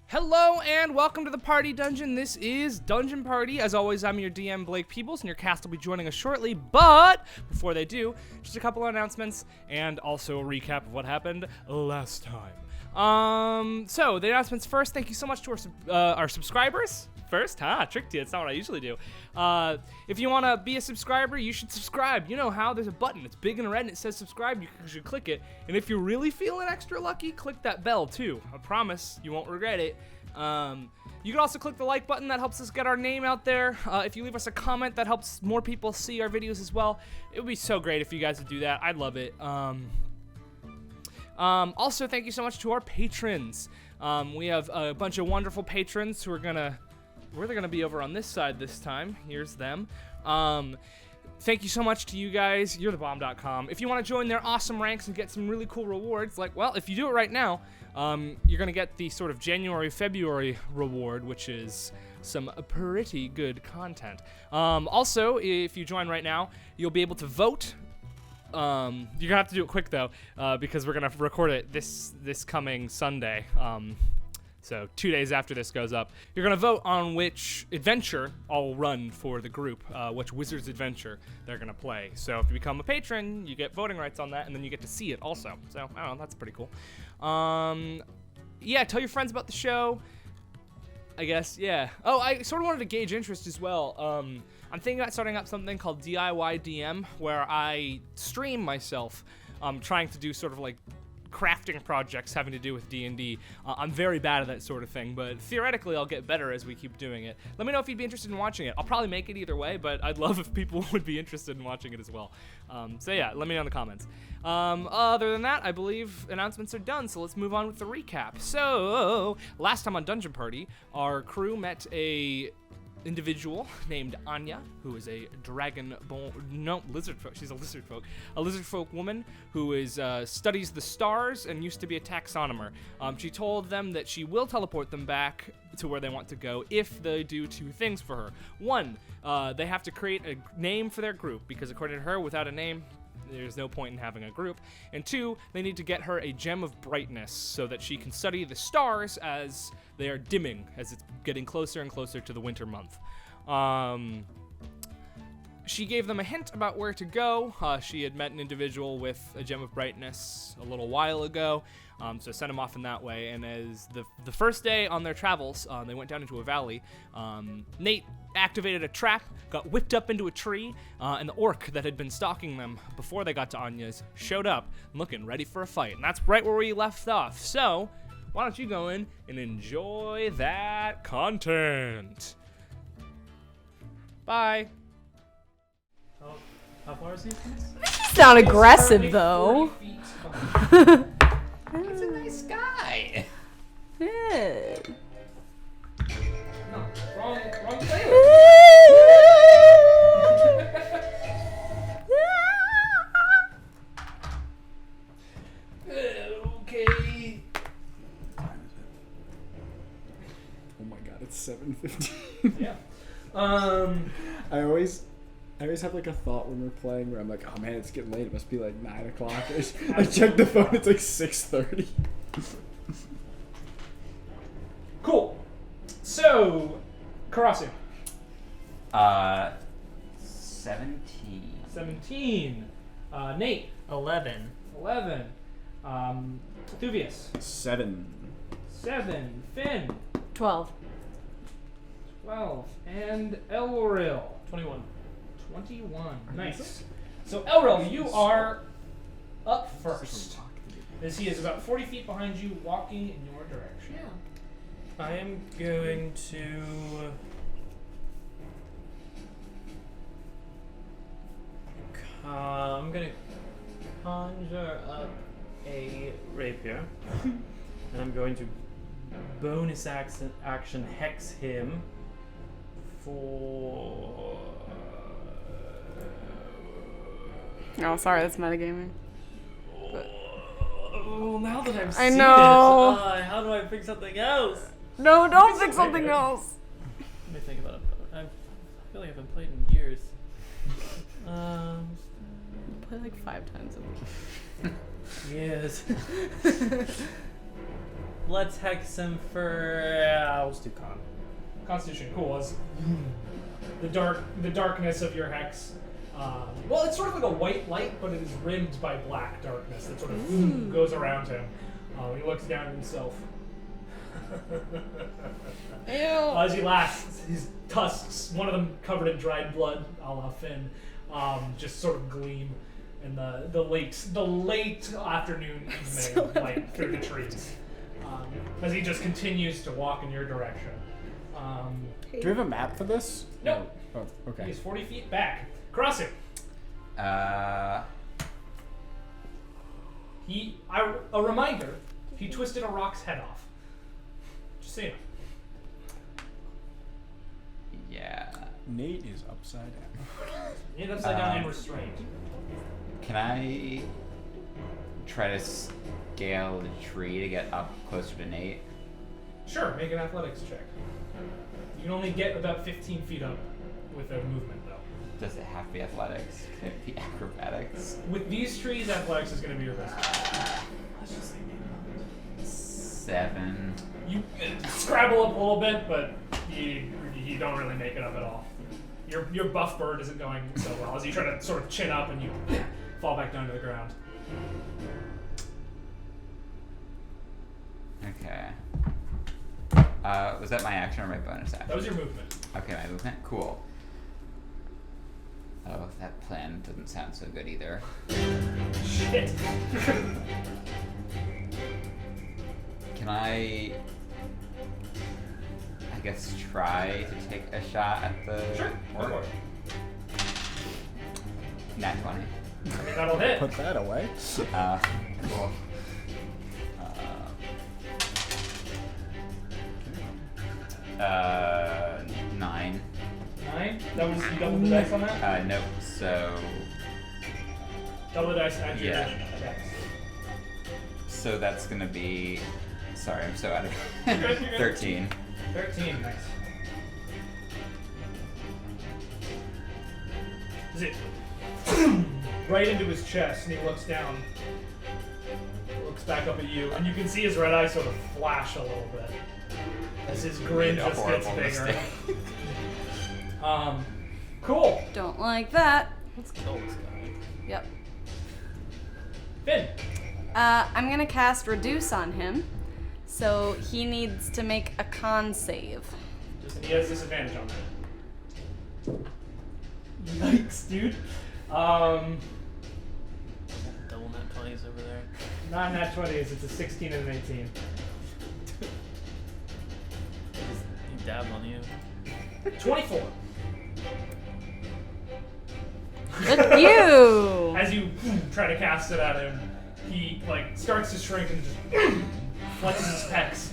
Hello and welcome to the Party Dungeon. This is Dungeon Party. As always, I'm your DM, Blake Peebles, and your cast will be joining us shortly. But before they do, just a couple of announcements and also a recap of what happened last time. So the announcements first. Thank you so much to our subscribers. First, tricked you. It's not what I usually do. If you want to be a subscriber, you should subscribe. You know how? There's a button. It's big and red and it says subscribe. You should click it. And if you're really feeling extra lucky, click that bell too. I promise you won't regret it. You can also click the like button. That helps us get our name out there. If you leave us a comment, that helps more people see our videos as well. It would be so great if you guys would do that. I'd love it. Also, thank you so much to our patrons. We have a bunch of wonderful patrons who are they're gonna be over on this side this time. Here's them. Thank you so much to you guys. You'rethebomb.com. If you want to join their awesome ranks and get some really cool rewards, like, well, if you do it right now, you're gonna get the sort of January, February reward, which is some pretty good content. Also, if you join right now, you'll be able to vote. You're gonna have to do it quick though, because we're gonna record it this coming Sunday. So 2 days after this goes up, you're gonna vote on which adventure I'll run for the group, which Wizard's adventure they're gonna play. So if you become a patron, you get voting rights on that, and then you get to see it also. So I don't know, that's pretty cool. Yeah, tell your friends about the show. I guess, yeah. Oh, I sort of wanted to gauge interest as well. I'm thinking about starting up something called DIY DM, where I stream myself trying to do sort of like crafting projects having to do with D&D. I'm very bad at that sort of thing, but theoretically I'll get better as we keep doing it. Let me know if you'd be interested in watching it. I'll probably make it either way, but I'd love if people would be interested in watching it as well. So yeah, let me know in the comments. Other than that, I believe announcements are done, so let's move on with the recap. So, last time on Dungeon Party, our crew met a individual named Anya, who is a lizard folk. She's a lizard folk. A lizard folk woman who is studies the stars and used to be a taxonomer. She told them that she will teleport them back to where they want to go if they do two things for her. One, they have to create a name for their group, because according to her, without a name, there's no point in having a group. And two, they need to get her a gem of brightness so that she can study the stars as they are dimming, as it's getting closer and closer to the winter month. She gave them a hint about where to go. She had met an individual with a gem of brightness a little while ago, so sent him off in that way. And as the first day on their travels, they went down into a valley. Nate activated a trap, got whipped up into a tree, and the orc that had been stalking them before they got to Anya's showed up, looking ready for a fight. And that's right where we left off. So, why don't you go in and enjoy that content? Bye. How far is he? You sound aggressive, though. He's a nice guy. Yeah. No, wrong player. Okay. Oh my god, it's 7:15. Yeah. I always have like a thought when we're playing where I'm like, oh man, it's getting late. It must be like 9 o'clock. I check the phone. It's like 6:30. Cool. So, Karasu. 17. 17. Nate. 11. 11. Thuvius. 7. 7. Finn. 12. 12. And Elril. 21. 21. Nice. So, Elril, you are up first, as he is about 40 feet behind you, walking in your direction. Yeah. I am going to... I'm going to conjure up a rapier. And I'm going to bonus action hex him for... Oh, sorry, that's metagaming. Oh, now that I've I seen know. it, how do I pick something else? No, don't pick something else. Let me think about it. I feel like I haven't played in years. Play like 5 times a week. Yes. let's hex him for. Let's do con. Constitution, cool. As the darkness of your hex. Well, it's sort of like a white light, but it is rimmed by black darkness that sort of goes around him. He looks down at himself. Ew. As he laughs, his tusks, one of them covered in dried blood, a la Finn, just sort of gleam in the late afternoon evening light through the trees. As he just continues to walk in your direction. Do we have a map for this? Nope. Oh, okay. He's 40 feet back. Crossing. A reminder, he twisted a rock's head off. Just so you know. Yeah. Nate is upside down. He's upside down and restrained. Can I try to scale the tree to get up closer to Nate? Sure, make an athletics check. You can only get about 15 feet up with a movement, though. Does it have to be athletics? Can it be acrobatics? With these trees, athletics is going to be your best. Let's just say maybe 7. You scrabble up a little bit, but you don't really make it up at all. Your buff bird isn't going so well as you try to sort of chin up and you fall back down to the ground. Okay. Was that my action or my bonus action? That was your movement. Okay, my movement? Cool. Oh, that plan doesn't sound so good either. Shit. Can I guess try to take a shot at the Sure, go orc? for it. Nat 20. That'll hit. Put that away. Cool. 9. 9? That was, you doubled the dice on that? Nope. So Double the dice and your Yeah. attacks. so that's gonna be. Sorry, I'm so out of. You're good, you're good. 13. 13, nice. Is it right into his chest, and he looks down, looks back up at you, and you can see his red eye sort of flash a little bit as his grin Made a just gets horrible bigger. mistake. Cool. Don't like that. Let's kill this guy. Yep. Finn. I'm gonna cast Reduce on him, so he needs to make a con save. And he has disadvantage on that. Yikes, dude. Double net 20s over there. Not nat 20s, it's a 16 and an 18. He dabbed on you. 24. Good you. As you try to cast it at him, he starts to shrink and just flexes his pecs,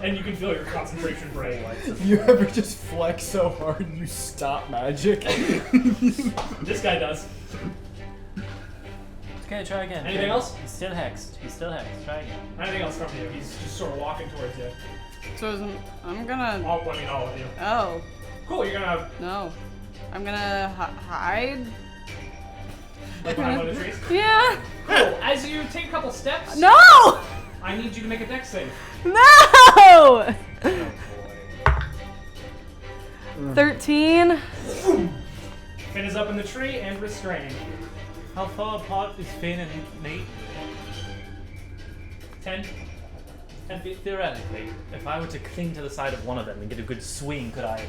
and you can feel your concentration break. You ever just flex so hard you stop magic? This guy does. Okay, try again. Anything else? He's still hexed. Try again. Anything else from you? He's just sort of walking towards you. So I'm gonna. All of you. Oh Cool. You're gonna no, I'm gonna hide. behind one of the trees. Yeah. Cool. As you take a couple steps, No. I need you to make a dex save. No. 13. Finn is up in the tree and restrained. How far apart is Finn and Nate? 10 feet. Theoretically, if I were to cling to the side of one of them and get a good swing, could I?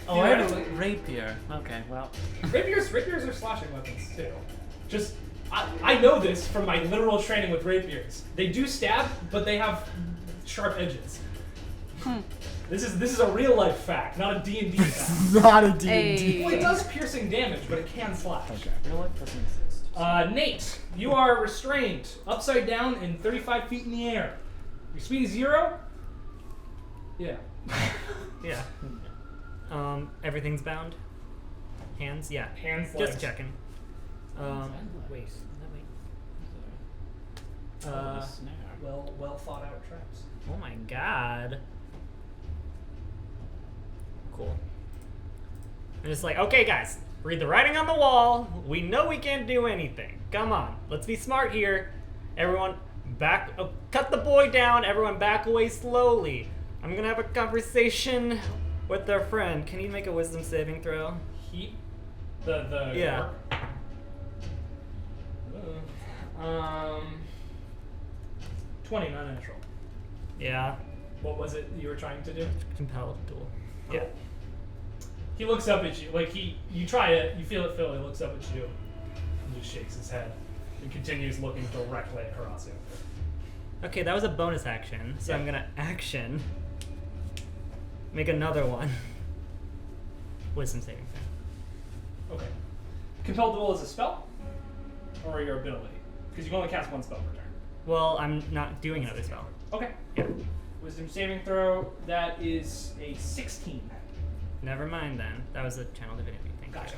Oh, I have a rapier. Okay, well. Rapiers are slashing weapons too. Just I know this from my literal training with rapiers. They do stab, but they have sharp edges. This is a real life fact, not a D&D fact. Not a D&D. Hey. Well, it does piercing damage, but it can slash. Okay. Real life doesn't exist. Nate, you are restrained, upside down, and 35 feet in the air. Your speed is 0. Yeah. Yeah. Everything's bound. Hands, yeah. Hands, Just legs. checking. Wait. Well thought out traps. Oh my god. Cool. And it's like, okay, guys, read the writing on the wall. We know we can't do anything. Come on, let's be smart here. Everyone, back. Oh, cut the boy down. Everyone back away slowly. I'm gonna have a conversation with their friend. Can you make a wisdom saving throw? The Yeah. orc? 20, not natural. Yeah. What was it you were trying to do? Compelled duel. Yeah. He looks up at you, like you try it, you feel it fill, he looks up at you, and just shakes his head, and continues looking directly across you. Okay, that was a bonus action, so Yeah. I'm gonna action. Make another one. Wisdom saving throw. Okay. Compelled Duel is a spell? Or your ability? Because you can only cast one spell per turn. Well, I'm not doing another spell. Okay. Yeah. Wisdom saving throw, that is a 16. Never mind then. That was a channel divinity thing. Gotcha.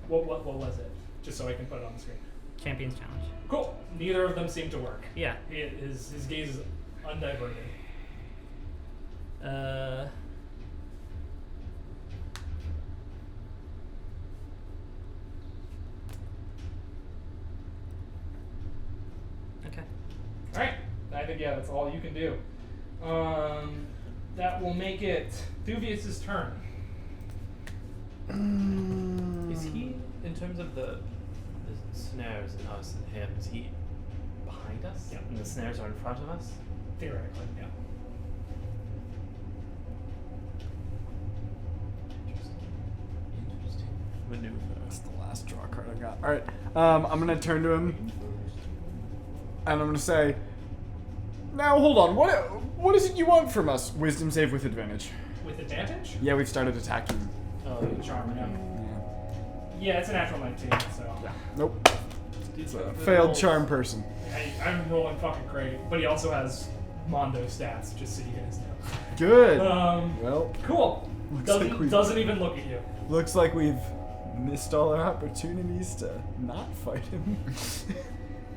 What was it? Just so I can put it on the screen. Champions challenge. Cool. Neither of them seem to work. Yeah. His gaze is undiverted. Okay. Alright. I think, yeah, that's all you can do. That will make it Thuvius' turn. Is he, in terms of the snares and us and him, is he behind us? Yeah. And the snares are in front of us? Theoretically, yeah. Interesting. Maneuver. That's the last draw card I got. All right, I'm gonna turn to him, and I'm gonna say, "Now hold on. What is it you want from us? Wisdom save with advantage." With advantage? Yeah, we've started attacking. Oh, charm, yeah. Yeah. Yeah, it's a natural 19, so. Nope. It's a failed charm person. I'm rolling fucking great, but he also has Mondo stats, just so you guys know. Good. Um, Well, Cool. Looks like we've- Doesn't even look at you. looks like we've missed all our opportunities to not fight him.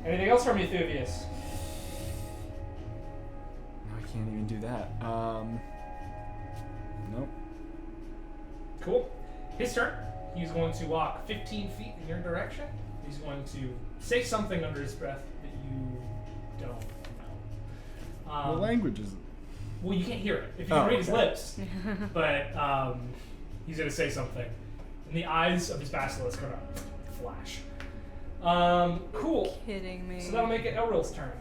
Anything else from you, Thuvius? No, I can't even do that. Nope. Cool. His turn. He's going to walk 15 feet in your direction. He's going to say something under his breath that you don't know. What language is it? Well, you can't hear it if you can Oh, read his okay. lips. But he's going to say something. And the eyes of his basilisk are going to flash. Cool. Kidding me. So that'll make it Elril's turn.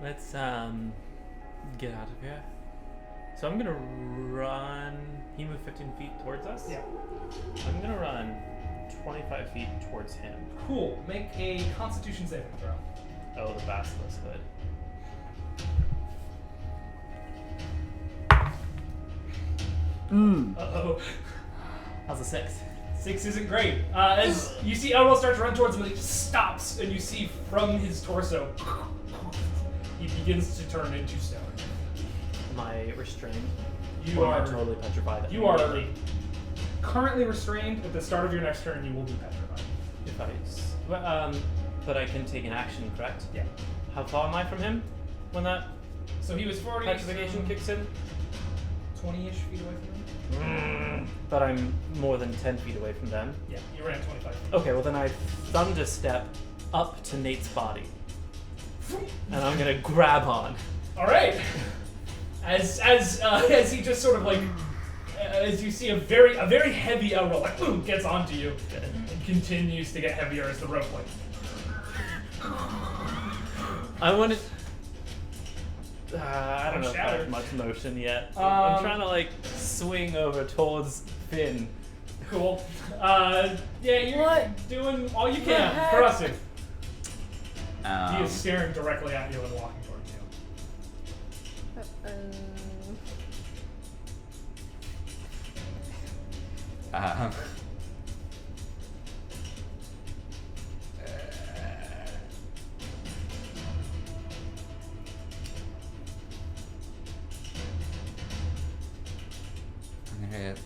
Let's get out of here. So I'm gonna run. He moved 15 feet towards us. Yeah. I'm gonna run 25 feet towards him. Cool. Make a Constitution saving throw. Oh, the basilisk hood. Uh-oh. How's a 6? 6 isn't great. As you see Elril start to run towards him, and he just stops, and you see from his torso, he begins to turn into stone. Am I restrained? You or are am I totally petrified? You are currently restrained. At the start of your next turn, you will be petrified. If but I can take an action, correct? Yeah. How far am I from him when that So he was 40. petrification kicks in? 20-ish feet away from him. But I'm more than 10 feet away from them. Yeah, you ran 25 feet. Okay, well then I thunder step up to Nate's body. And I'm gonna grab on. All right. As he just sort of like, as you see a very heavy Elril like boom gets onto you and continues to get heavier as the rope like. I want to. I don't know if I Shattered. have much motion yet. Um, I'm trying to like swing over towards Finn. Cool. Yeah, you're doing all you can. heck? Progressive. He Um, is staring directly at you and walking towards you. um, I'm gonna hit.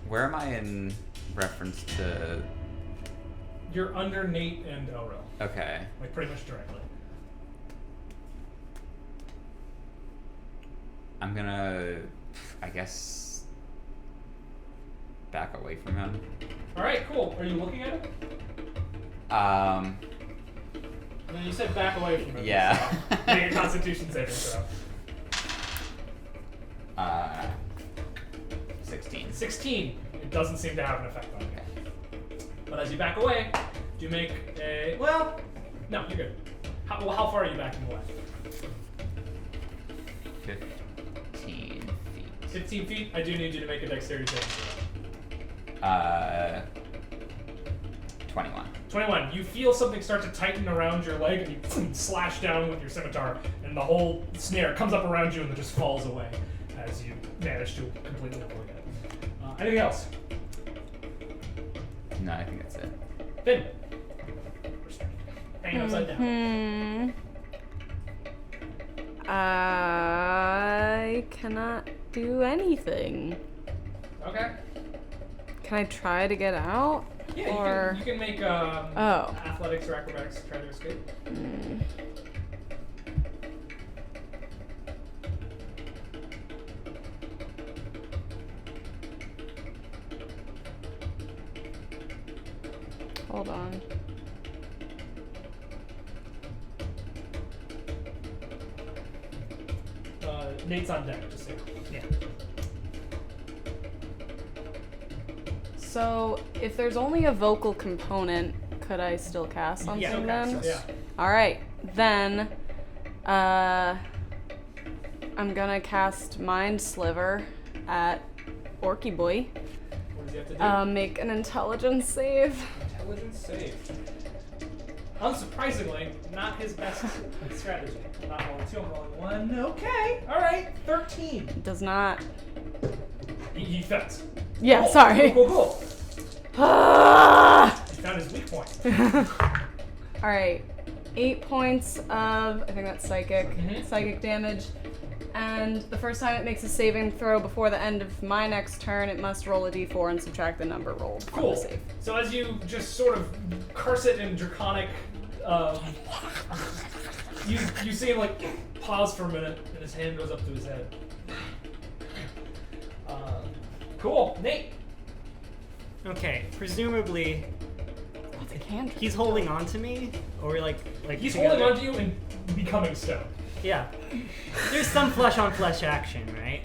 Where am I in reference to? You're under Nate and Elril, Okay. like pretty much directly. I'm gonna, I guess, back away from him. All right, cool. Are you looking at him? No, you said back away from him. Yeah. So make a Constitution saving throw. 16. 16. It doesn't seem to have an effect on you. But as you back away, do you make a... Well, no, you're good. How far are you backing away? 15 feet. 15 feet? I do need you to make a dexterity saving throw. 21. 21. You feel something start to tighten around your leg, and you slash down with your scimitar, and the whole snare comes up around you and then just falls away as you manage to completely avoid it. Anything else? No, I think that's it. Finn. Hanging upside down. I cannot do anything. Okay. Can I try to get out? Yeah, Or... you can make Oh. athletics or acrobatics to try to escape. Hold on. Nate's on deck, just so you know. Yeah. So, if there's only a vocal component, could I still cast something Yeah, okay, then? so, yeah. Alright, then, I'm gonna cast Mind Sliver at Orky Boy. What does he have to do? Make an intelligence save. Intelligence save. Unsurprisingly, not his best strategy. I'm not rolling 2, I'm rolling 1. Okay, alright, 13. Does not. He fails. Yeah, Cool, sorry. Cool. Ah! He found his weak point. Alright, 8 points of, I think that's psychic damage. And the first time it makes a saving throw before the end of my next turn, it must roll a d4 and subtract the number rolled from the Cool. save. So as you just sort of curse it in draconic, you see him like pause for a minute, and his hand goes up to his head. Cool, Nate. Okay, presumably he's holding on to me, or like He's together? holding on to you and becoming stone. Yeah. There's some flesh-on-flesh action, right?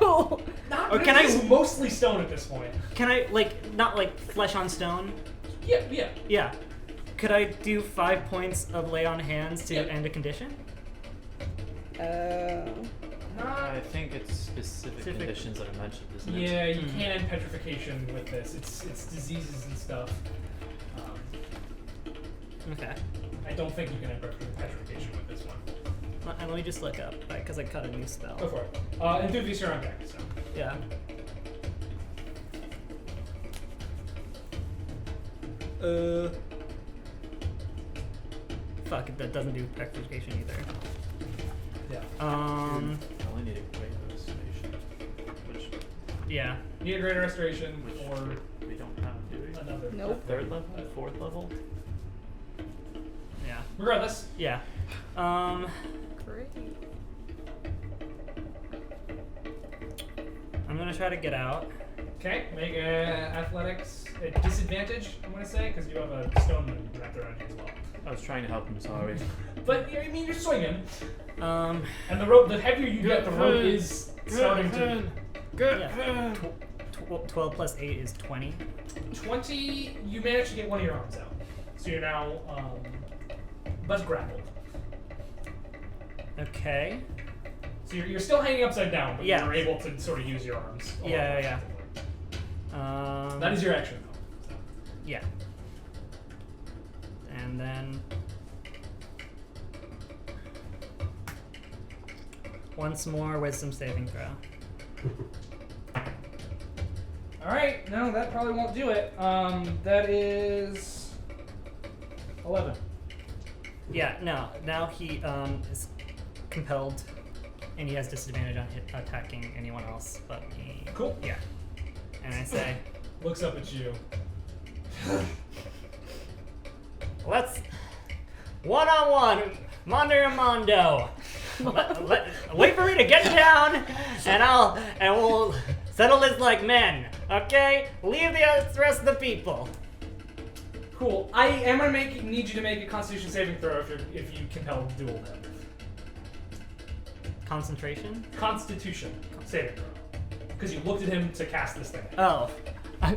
Ew! Not Or really, can I- he's mostly stone at this point. Can I not like flesh on stone? Yeah. Yeah. Could I do 5 points of lay on hands to Yeah. end a condition? I think it's specific conditions that are mentioned, isn't it? Yeah, you can't end petrification with this. It's diseases and stuff. Okay. I don't think you can end petrification with this one. And let me just look up, because I cut a new spell. Go for it. Enthusiast, you're on deck, so. Yeah. Fuck, that doesn't do petrification either. Yeah. I only need a great restoration, which Yeah. Need a greater restoration Which- or we don't have, do we? another. Nope. Third level? Fourth level? Yeah. Regardless. Yeah. Great. I'm gonna try to get out. Okay, make athletics at disadvantage, I'm gonna say, because you have a stone wrapped around you as well. I was trying to help him, sorry. But I mean, you're swinging, Um, and the rope. The heavier you get, the rope is starting to. yeah. 12 plus 8 is 20. 20. You manage to get one of your arms out, so you're now but grappled. Okay. So you're still hanging upside down, but Yeah. you're able to sort of use your arms. Yeah. That is your action, though. Yeah. And then once more wisdom saving throw. All right, no, that probably won't do it. That is 11. Yeah, no. Now he is compelled, and he has disadvantage on attacking anyone else but me. Cool. Yeah. And I say, Looks up at you. let's one-on-one, Mondo and Mondo. Wait for me to get down, and we'll settle this like men. Okay? Leave the rest of the people. Cool. I am gonna need you to make a Constitution saving throw if you compel duel him. Concentration? Constitution saving throw. Because you looked at him to cast this thing. Oh. I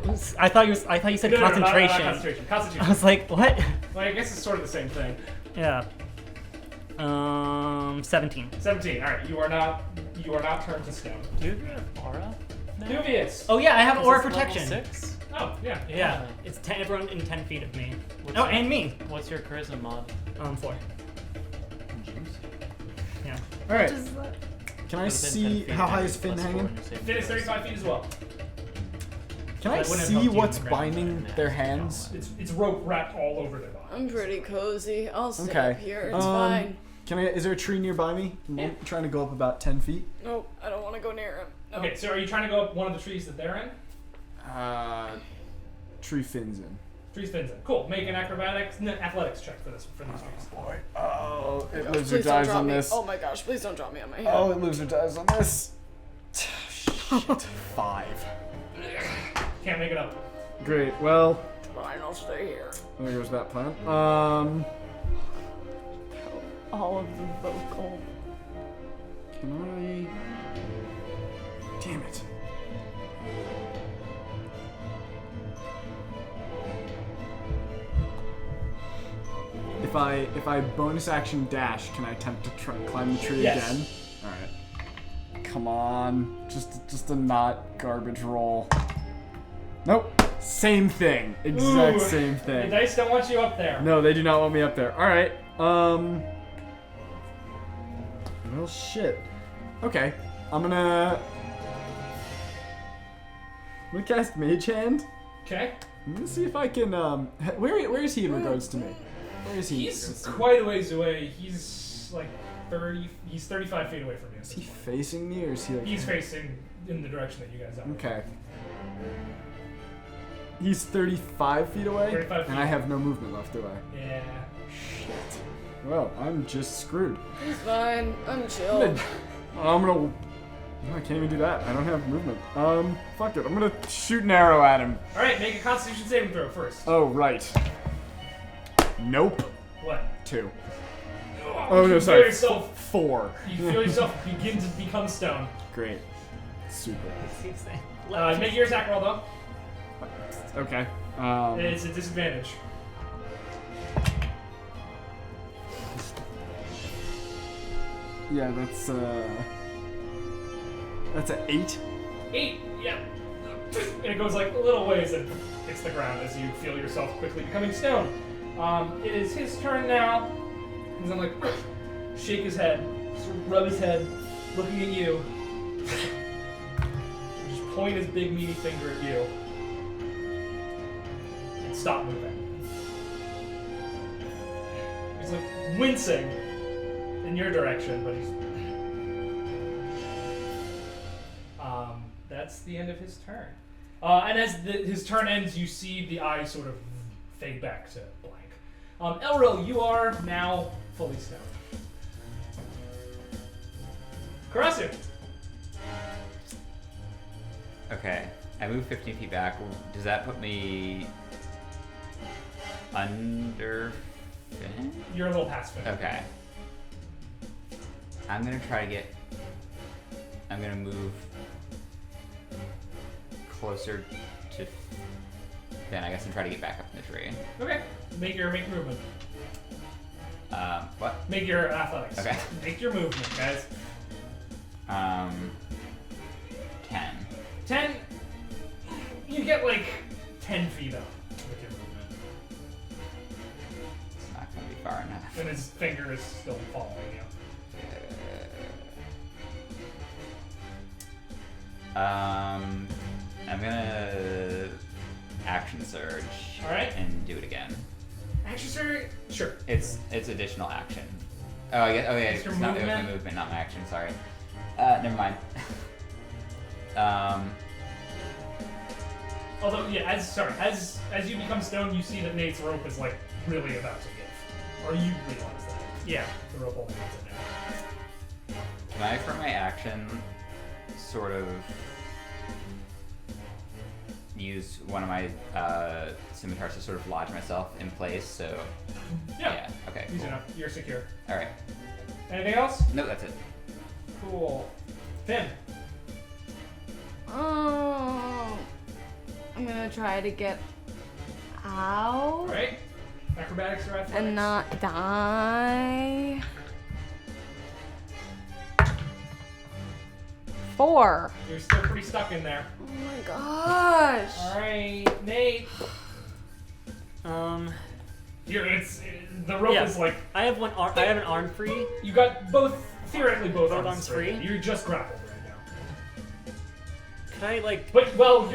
thought you said No, concentration. not concentration. Constitution. I was like, what? Well, I guess it's sort of the same thing. Yeah. 17. 17. All right. You are not turned to stone. Do you have aura? now? Dubious. Oh yeah, I have Is aura this protection. level 6? Oh yeah. Yeah, it's 10, everyone in 10 feet of me. What's Oh, your- and me. What's your charisma mod? 4. Yeah. All right. Just that. Can I Would've been 10 see feet how high and is Finn plus 4 hanging? on your saving Finn is throws. 35 feet as well. Can I That wouldn't have see helped you what's in the binding ground their math. hands? It's rope wrapped all over their body. I'm pretty cozy. I'll stay Okay. up here. It's fine. Can I? Is there a tree nearby me? I'm trying to go up about 10 feet. Nope, I don't want to go near him. Nope. Okay, so are you trying to go up one of the trees that they're in? Tree Finn's in. Trees Finn's in. Cool. Make an athletics check for these trees. Boy. Oh, it lives or Please don't dies drop on me. this. Oh my gosh, please don't drop me on my head. Oh, it lives or dies on this. Shit. 5. Can't make it up. Great. Well, Fine, I'll stay here. there goes that plan. All of the vocal. Can I? Damn it. If I bonus action dash, can I attempt to climb the tree Yes. again? All right. Come on, just a not garbage roll. Nope. Same thing. Exact Ooh, same The thing. dice don't want you up there. No, they do not want me up there. All right. Well, shit. Okay. I'm gonna cast Mage Hand. Okay. I'm gonna see if I can. Where is he in regards to me? Where is he? in regards He's to me? quite a ways away. He's like 30. He's 35 feet away from you. Is he facing me or is he like? He's facing in the direction that you guys are. Okay. He's 35 feet away, 35 feet. and I have no movement left, do I? Yeah. Well, I'm just screwed. It's fine. I'm I'm chill. gonna. I can't even do that. I don't have movement. Fuck it. I'm gonna shoot an arrow at him. All right. Make a Constitution saving throw first. Oh, right. Nope. What? 2. Oh, Oh, no, you sorry. Feel yourself, 4. you feel yourself begin to become stone. Great. Super. Make your attack roll though. Okay. It's a disadvantage. Yeah, that's an 8. 8. Yeah. And it goes like a little ways and hits the ground as you feel yourself quickly becoming stone. It is his turn now. He's gonna like shake his head, sort of rub his head, looking at you. Just point his big meaty finger at you. And stop moving. He's like wincing in your direction, but he's that's the end of his turn. And as his turn ends, you see the eye sort of fade back to blank. Elro, you are now fully stoned. Karasu. Okay, I moved 15 feet back. Does that put me under Finn? You're a little past Finn. Okay. I'm gonna try to get. I'm gonna move closer to Finn, I guess, and try to get back up in the tree. Okay. Make movement. What? Make your athletics. Okay. Make your movement, guys. 10. 10. You get like 10 feet up with your movement. It's not gonna be far enough. And his finger is still following you. I'm gonna action surge. All right. And do it again. Action surge. Sure. It's additional action. Oh, I guess. Oh yeah, It's your it's not. It was my movement? movement, not my action. Sorry. Never mind. Although, yeah, as you become stone, you see that Nate's rope is like really about to give, or you realize that. Yeah. The rope only gets in there. Can I, for my action, sort of use one of my scimitars to sort of lodge myself in place? So Yeah. Okay. Easy Cool. enough. You're secure. All right. Anything else? No, that's it. Cool. Finn. Oh, I'm gonna try to get out Right? Acrobatics or athletics? and not die. 4. You're still pretty stuck in there. Oh my gosh. Alright, Nate. Here, the rope Yeah. is like, I have one arm. I have an arm free. you got theoretically both Both arms arms free? You're just grappled right now. Could I like? But, well,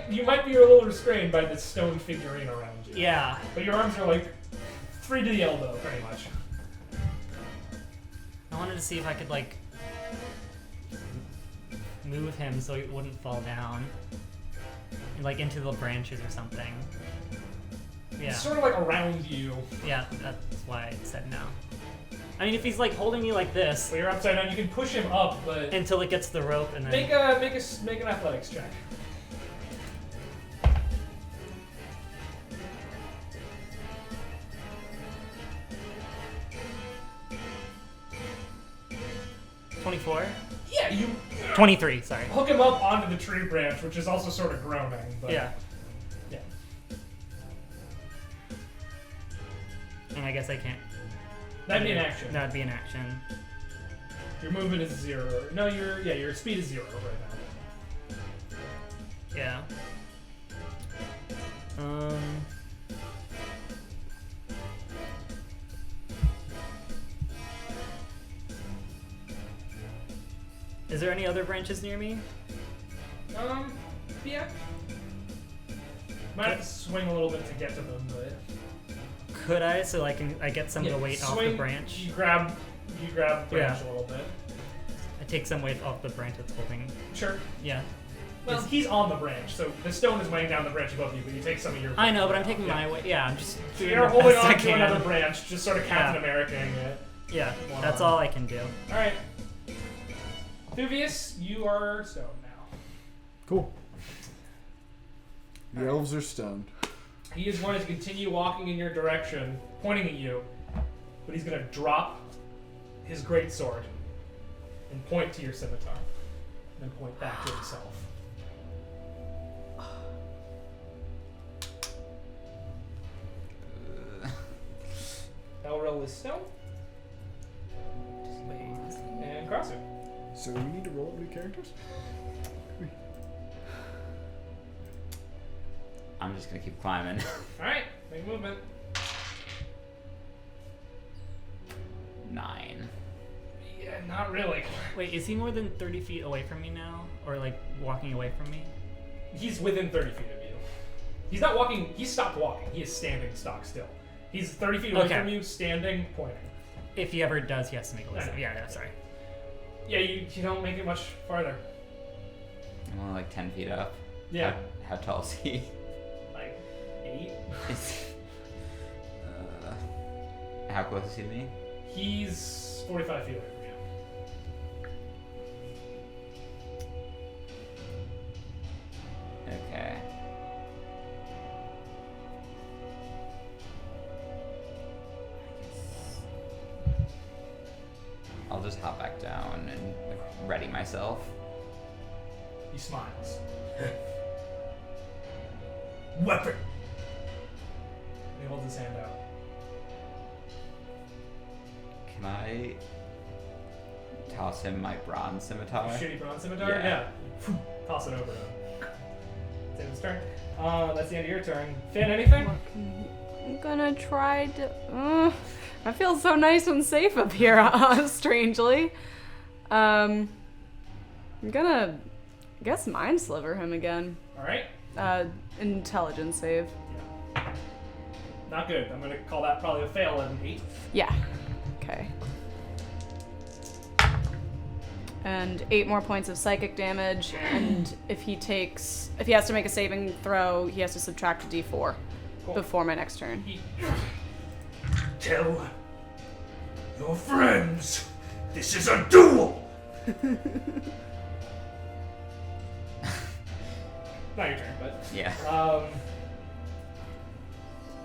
you might be a little restrained by this stone figurine around you. Yeah. But your arms are like 3 to the elbow, pretty much. I wanted to see if I could like move him so he wouldn't fall down, like into the branches or something. Yeah. It's sort of like around you. Yeah, that's why I said no. I mean, if he's like holding me like this But you're upside down. You can push him up, but until it gets to the rope, and then make an athletics check. Yeah, you 23. Sorry. hook him up onto the tree branch, which is also sort of groaning. But Yeah. yeah. And I guess I can't. That'd be an action. That'd be an action. Your movement is 0. No, your speed is 0 right now. Yeah. Is there any other branches near me? Yeah. Might have to swing a little bit to get to them, but Could I, so I get some of the weight off the swing, branch? You grab the branch a little bit. I take some weight off the branch that's holding. Sure. Yeah. Well, he's on the branch, so the stone is weighing down the branch above you, but you take some of your. I know, but I'm taking Yeah. my weight. Yeah, I'm just. So doing you're the holding best I on to can. another branch, just sort of Captain Americaing it. Yeah, One that's arm. all I can do. All right. Thuvius, you are stone now. Cool. The elves are stoned. He is going to continue walking in your direction, pointing at you, but he's going to drop his greatsword and point to your scimitar, and then point back to himself. I'll roll his stone and cross it. So we need to roll up new characters? I'm just gonna keep climbing. All right, make movement. 9. Yeah, not really. Wait, is he more than 30 feet away from me now? Or like walking away from me? He's within 30 feet of you. He's not walking. He stopped walking. He is standing stock still. He's 30 feet away Okay. from you, standing, pointing. If he ever does, he has to make a list. I know. Yeah, sorry. Yeah, you don't make it much farther. I'm only like 10 feet up. Yeah, How tall is he? like 8. How close is he to me? He's 45 feet away from you. Okay. I'll just hop back down and ready myself. He smiles. Weapon. And he holds his hand out. Can I toss him my bronze scimitar? Shitty bronze scimitar? Yeah. Toss it over to him. It's his turn. That's the end of your turn. Finn, anything? I'm gonna try to. I feel so nice and safe up here, strangely. I'm gonna, I guess, mind sliver him again. Alright. Intelligence save. Yeah. Not good. I'm gonna call that probably a fail at an 8. Yeah. Okay. And 8 more points of psychic damage, and if he has to make a saving throw, he has to subtract a d4 Cool. before my next turn. Tell your friends this is a duel. Not your turn, but Yeah.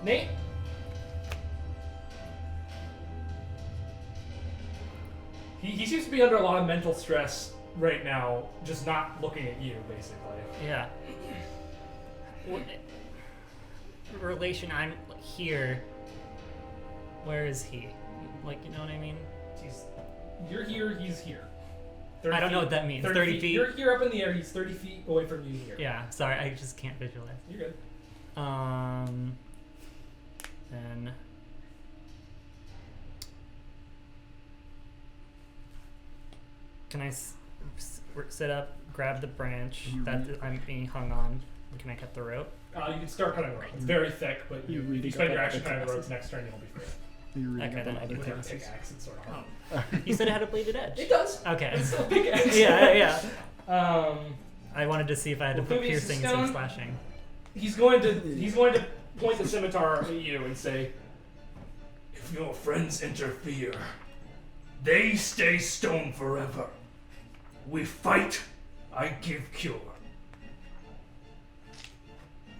Nate. He seems to be under a lot of mental stress right now, just not looking at you, basically. Yeah. What relation? I'm here. Where is he? Like, you know what I mean? You're here, he's here. I don't know what that means. 30 feet. You're here up in the air, he's 30 feet away from you here. Yeah, sorry, I just can't visualize. You're good. Then... Can I sit up, grab the branch that I'm being hung on, and can I cut the rope? You can start cutting the rope. It's very thick, but you spend your action cutting the rope. Next turn, you'll be free. Okay, then I You do have a that. pickaxe, it's sort of. You said it had a bladed edge. It does. Okay. It's still a pickaxe. yeah. Um, I wanted to see if I had to put Oblivious piercings Stone? and slashing. he's going to point the scimitar at you and say, "If your friends interfere, they stay stone forever. We fight, I give cure.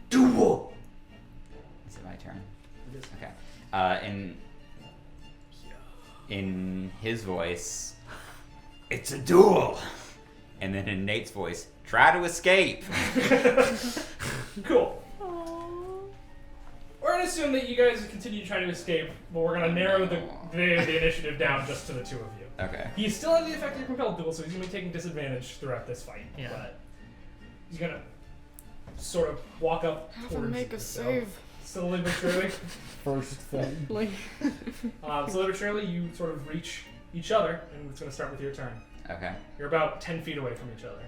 Duel!" Is it my turn? Okay. In his voice, "It's a duel," and then in Nate's voice, "Try to escape." Cool. We're gonna assume that you guys continue to try to escape, but we're gonna narrow the initiative down just to the two of you. Okay. He's still under the effect of your compelled duel, so he's gonna be taking disadvantage throughout this fight. Yeah. But he's gonna sort of walk up Have to towards make you, a so save. slowly but surely. First thing. Like, Slowly but surely, you sort of reach each other, and it's gonna start with your turn. Okay. You're about 10 feet away from each other.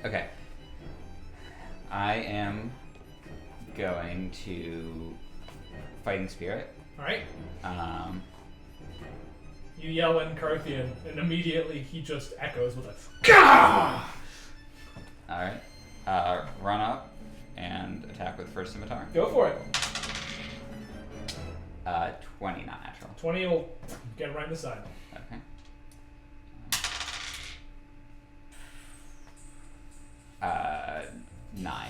Okay. I am going to Fighting Spirit. Alright? Um, You yell in Carthian, and immediately he just echoes with a Gah! Alright. Run up and attack with first scimitar. Go for it. 20, not natural. 20 will get him right in the side. Okay. 9.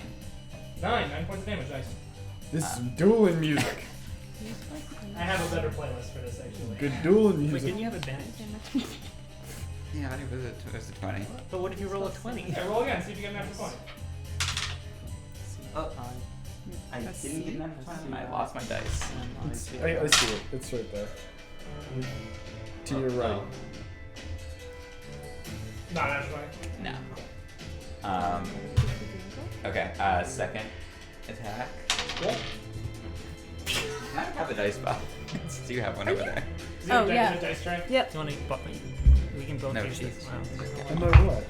9 points of damage, nice. This is some dueling music. I have a better playlist for this, actually. Good dueling Wait, music. didn't you have advantage? Yeah, I think it was a 20. But what if you roll a 20? Okay, roll again, see if you get an after 20. Oh, I didn't get an natural 20 and I lost my dice. I see it. It's right there. To your right. Not natural 20. No. Okay, second attack. Cool. Can I have a dice box? Do you have one over there? Is he a Oh, yeah. dice tray? yep. Do you want to? We can both No, use just- these. Wow. Am I what?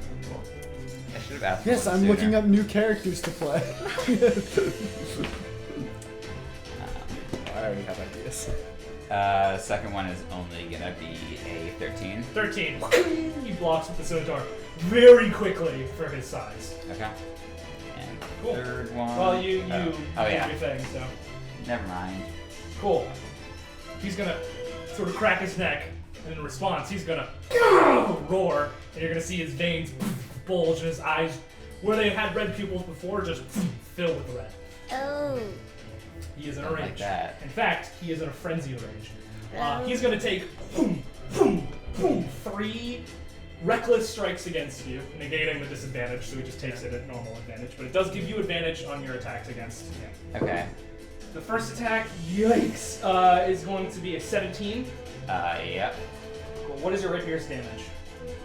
I should have asked. Yes, one I'm sooner. looking up new characters to play. I already have ideas. Second one is only gonna be a 13. 13. He blocks with the scimitar very quickly for his size. Okay. And Cool. third one. Well, you oh did yeah. your thing, so. Never mind. Cool. He's gonna sort of crack his neck, and in response, he's gonna roar, and you're gonna see his veins bulge and his eyes, where they had red pupils before, just fill with red. Oh. He is in a Don't like rage. that. In fact, he is in a frenzied rage. He's gonna take 3 reckless strikes against you, negating the disadvantage, so he just takes it at normal advantage. But it does give you advantage on your attacks against him. Okay. The first attack, yikes, is going to be a 17. Yep. Cool. What is your rapier's damage?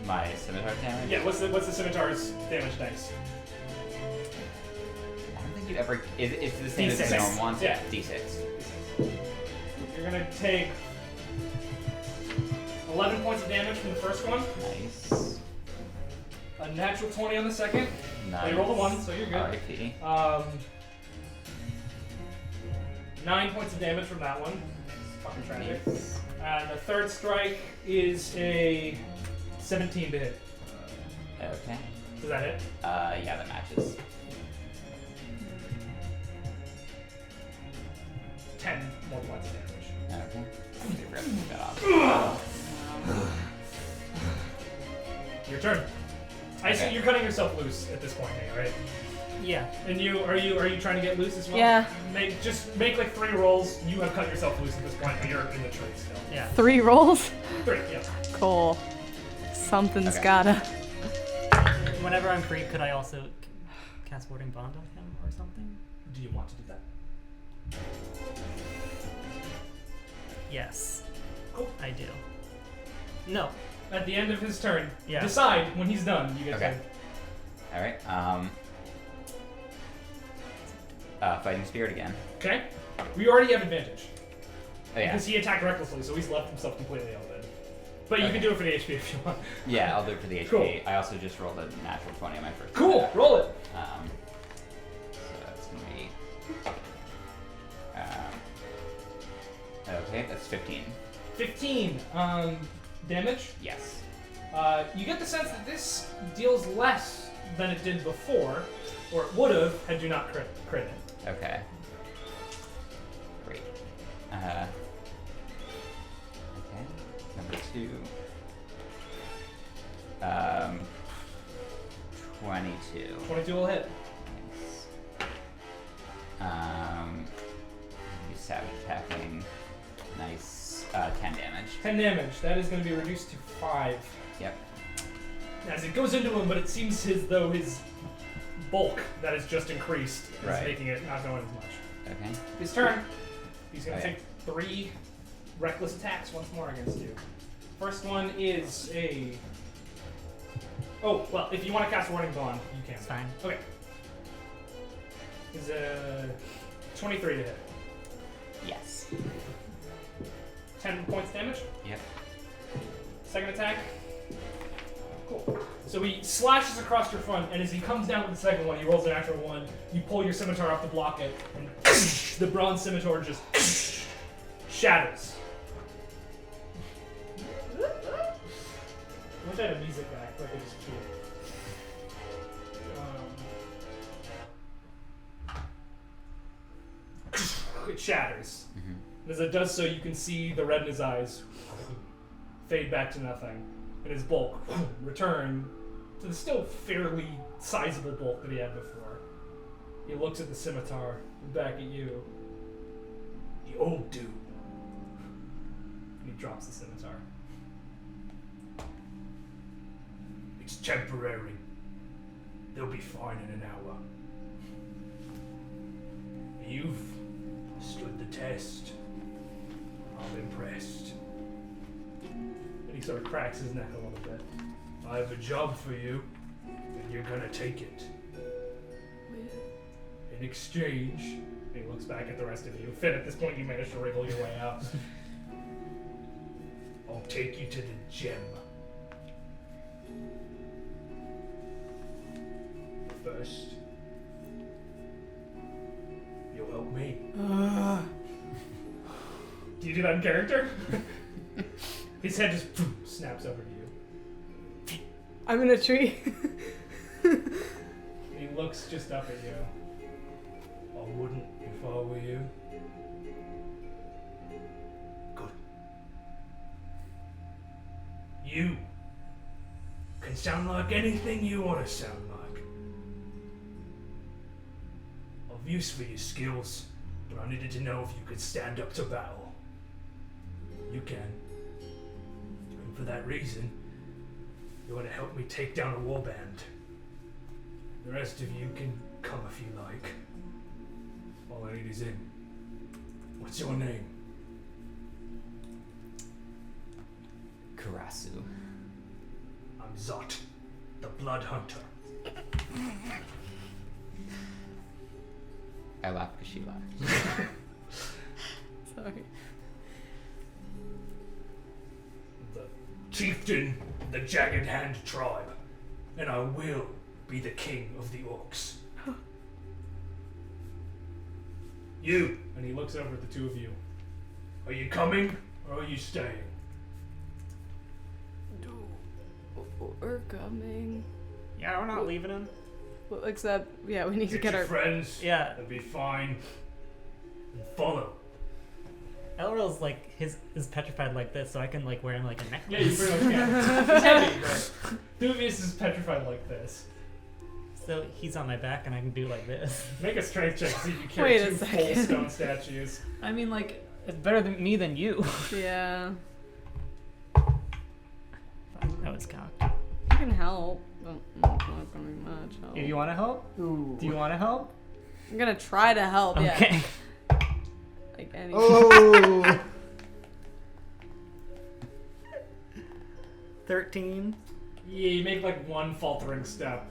My scimitar damage? Yeah, what's the scimitar's damage dice? I don't think you'd ever. It's the same as D6. the normal ones? Yeah. D6. You're gonna take 11 points of damage from the first one, Nice. a natural 20 on the second. Nice. You rolled a 1, so you're good. R.I.P. 9 points of damage from that one. Fucking tragic. Nice. And the third strike is a 17 to hit. Okay. Does that hit? Yeah, that matches. Your turn. I see Okay. you're cutting yourself loose at this point, Nate, right? Yeah. And are you trying to get loose as well? Yeah. Make like 3 rolls. You have cut yourself loose at this point, but you're in the tree still. Yeah. 3 rolls? 3, yeah. Cool. Something's Okay. gotta. Whenever I'm free, could I also cast Warding Bond on him or something? Do you want to do that? Yes. Cool. I do. No. At the end of his turn, Yeah. decide when he's done. You get Okay. All right. Fighting Spirit again. to. Okay. We already have advantage. Oh yeah. Because he attacked recklessly, so he's left himself completely open. But you Okay. can do it for the HP if you want. Yeah, I'll do it for the HP. Cool. I also just rolled a natural 20 on my first. Cool. attack. Roll it. So that's gonna be. Okay, that's 15. 15. Damage. Yes. You get the sense that this deals less than it did before, or it would have had you not crit it. Okay. Great. Okay. Number 2. 22. 22 will hit. Use savage attacking. Nice. 10 damage. 10 damage. That is going to be reduced to 5. Yep. As it goes into him, but it seems as though his bulk that has just increased is Right. making it not doing as much. Okay. His turn. He's going to Okay. take 3 reckless attacks once more against you. First one is a... Oh, well, if you want to cast Warding Bond, you can. It's fine. Okay. Is a 23 to hit. Yes. 10 points damage. Yep. Second attack. Cool. So he slashes across your front, and as he comes down with the second one, he rolls a natural 1. You pull your scimitar up to block it, and the bronze scimitar just shatters. I wish I had a music guy, but they just cute. It shatters. Mm-hmm. As it does so, you can see the red in his eyes fade back to nothing, and his bulk return to the still fairly sizable bulk that he had before. He looks at the scimitar, back at you. The old dude. And he drops the scimitar. It's temporary. They'll be fine in an hour. You've stood the test. I'm impressed. And he sort of cracks his neck a little bit. I have a job for you, and you're gonna take it. In exchange, and he looks back at the rest of you. Finn, at this point, you managed to wriggle your way out. I'll take you to the gem. First, you'll help me. Do you do that in character? His head just snaps over to you. I'm in a tree. And he looks just up at you. I wouldn't if I were you. Good. You can sound like anything you want to sound like. I've use for your skills, but I needed to know if you could stand up to battle. You can. And for that reason, you want to help me take down a warband. The rest of you can come if you like. All I need is in. What's your name? Karasu. I'm Zot, the Blood Hunter. I laugh because she laughed. Sorry. The chieftain of the Jagged Hand tribe, and I will be the king of the orcs. You, and he looks over at the two of you. Are you coming, or are you staying? We're coming. Yeah, we're not leaving him. Well, except, yeah, we need to Get get your our. friends, Yeah. and be fine, and follow. Elrond Elrel's like is petrified like this, so I can like wear him like a Yeah, you necklace. pretty much can. He's heavy, but Duvius is petrified like this. So he's on my back, and I can do like this. Make a strength check to see if you carry Wait a 2 full second. stone statues. I mean, like it's better than me than you. Yeah. That was cocked. I can help. But it's not gonna be much help. Do you want to help? Ooh. Do you want to help? I'm gonna try to help, yeah. Okay. Like any. Oh. 13. Yeah, you make like one faltering step.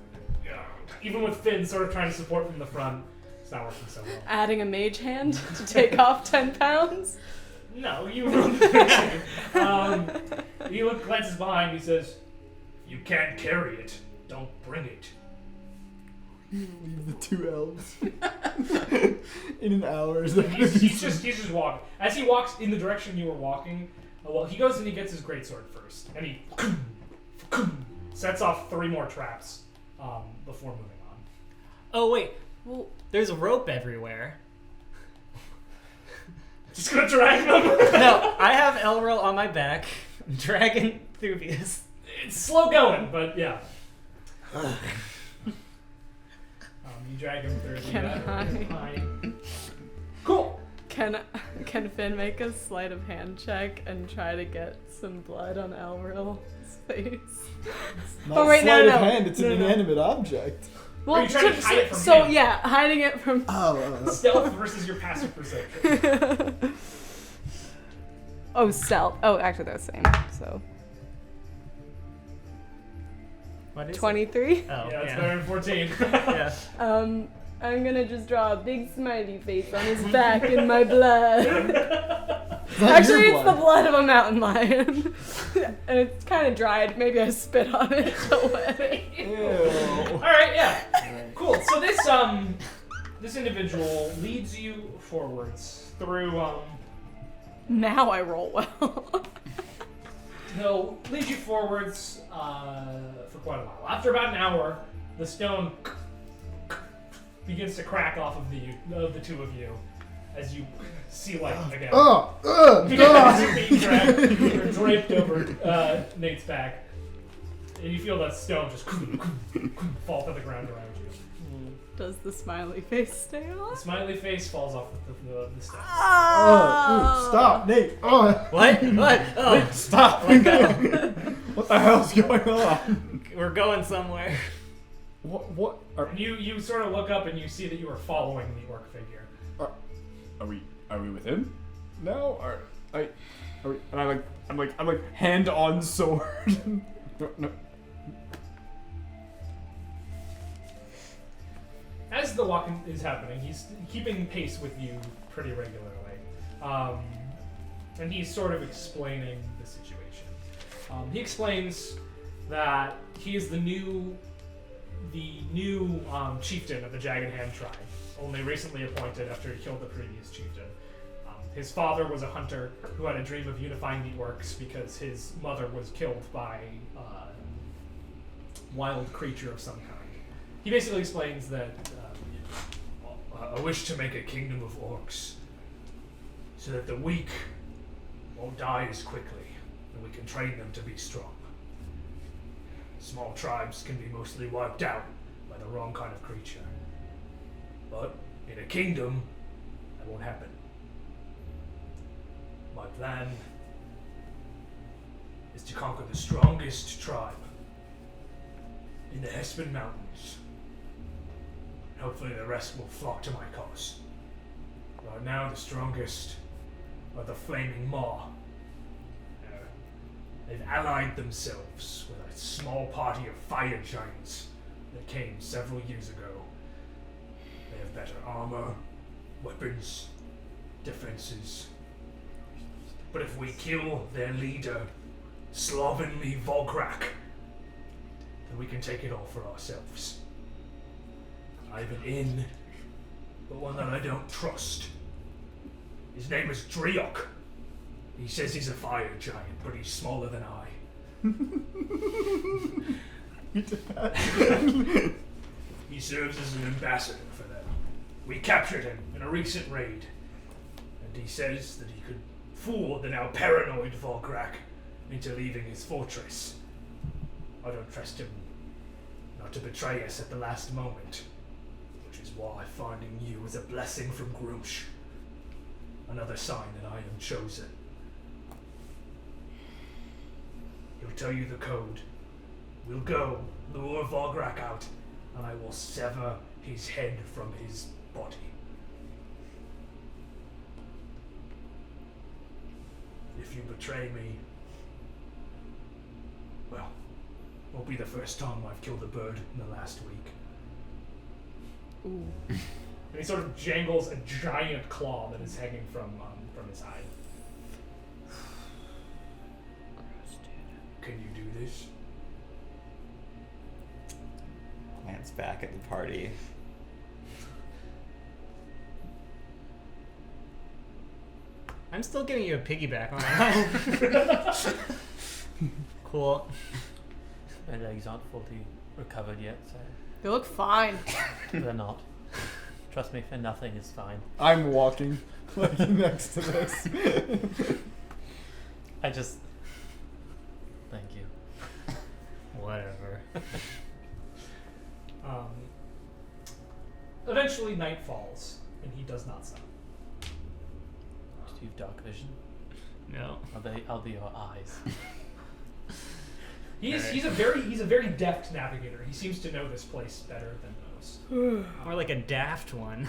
Yeah. Even with Finn sort of trying to support from the front, it's not working so well. Adding a mage hand to take off 10 pounds. No, you run the he glances behind, he says, "You can't carry it. Don't bring it." Leave the 2 elves. In an hour. Is that He's just walking. As he walks in the direction you were walking, well, he goes and he gets his greatsword first, and he sets off 3 more traps before moving on. Oh wait, Well, there's a rope everywhere. Just gonna drag them. No, I have Elril on my back, dragging Thuvius. It's slow going, but yeah. You drag him through Can I? Cool. can Finn make a sleight of hand check and try to get some blood on Elril's face? Not Oh, wait, sleight no, of no. hand, it's an No, no. inanimate object. Or you try to hide it from so him. yeah, hiding it from. Oh. Stealth versus your passive perception. Oh, stealth. Oh, actually, that's the same. So What is 23. it? Oh, Yeah, it's yeah. better than 14. Yeah. I'm gonna just draw a big smiley face on his back in my blood. Actually, it's the blood of a mountain lion, and it's kind of dried. Maybe I spit on it away. All right, yeah, cool. So this individual leads you forwards through. Now I roll well. He'll lead you forwards for quite a while. After about an hour, the stone begins to crack off of the 2 of you as you see light again. As you're being dragged, you're draped over Nate's back, and you feel that stone just fall to the ground around you. Does the smiley face stay The on? smiley face falls off the stone. Oh, stop, Nate. Oh, What? What? Oh, Nate, stop. let go. What the hell's going on? We're going somewhere. What? And you sort of look up and you see that you are following the orc figure. Are we with him? No? Are we, and I'm like hand on sword. No. As the walk is happening, he's keeping pace with you pretty regularly. And he's sort of explaining the situation. He explains that he is the new chieftain of the Jagged Hand tribe, only recently appointed after he killed the previous chieftain. His father was a hunter who had a dream of unifying the orcs because his mother was killed by a wild creature of some kind. He basically explains that I wish to make a kingdom of orcs so that the weak won't die as quickly and we can train them to be strong. Small tribes can be mostly wiped out by the wrong kind of creature. But in a kingdom, that won't happen. My plan is to conquer the strongest tribe in the Hespen Mountains. And hopefully the rest will flock to my cause. Right now, the strongest are the Flaming Maw. They've allied themselves with a small party of fire giants that came several years ago. They have better armor, weapons, defenses. But if we kill their leader, Slovenly Vograk, then we can take it all for ourselves. I have an inn, but one that I don't trust. His name is Driok. He says he's a fire giant, but he's smaller than I. He serves as an ambassador for them. We captured him in a recent raid, and he says that he could fooled the now paranoid Volgrak into leaving his fortress. I don't trust him not to betray us at the last moment, which is why finding you is a blessing from Grumsh. Another sign that I am chosen. He'll tell you the code. We'll go, lure Volgrak out, and I will sever his head from his body. If you betray me, well, won't be the first time I've killed a bird in the last week. Ooh. And he sort of jangles a giant claw that is hanging from his hide. Can you do this? Glance back at the party. I'm still giving you a piggyback on that. Cool. My legs aren't fully recovered yet, so They look fine. they're not. Trust me, for nothing is fine. I'm walking like next to this. I just... Thank you. Whatever. Eventually night falls, and he does not stop. Do you have dark vision? No. I'll be your eyes. He's a very deft navigator. He seems to know this place better than most. Or like a daft one.